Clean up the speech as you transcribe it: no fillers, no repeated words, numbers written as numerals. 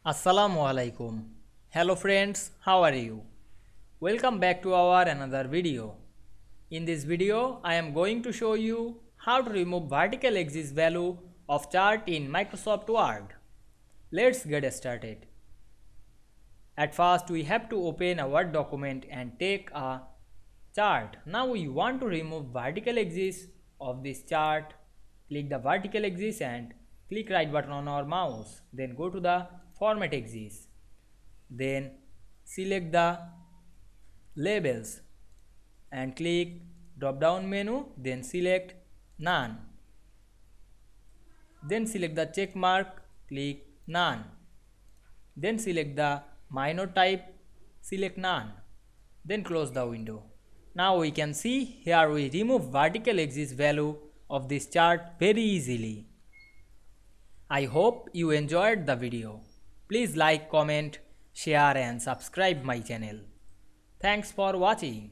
Assalamu Walaikum. Hello friends, how are you? Welcome back to our another video. In this video, I am going to show you how to remove vertical axis value of chart in Microsoft Word. Let's get started. At first, we have to open a Word document and take a chart. Now we want to remove vertical axis of this chart. Click the vertical axis and click right button on our mouse. Then go to the format axis. Then select the labels and click drop down menu. Then select none. Then select the check mark. Click none. Then select the minor type. Select none. Then close the window. Now we can see here we remove vertical axis value of this chart very easily. I hope you enjoyed the video. Please like, comment, share and subscribe my channel. Thanks for watching.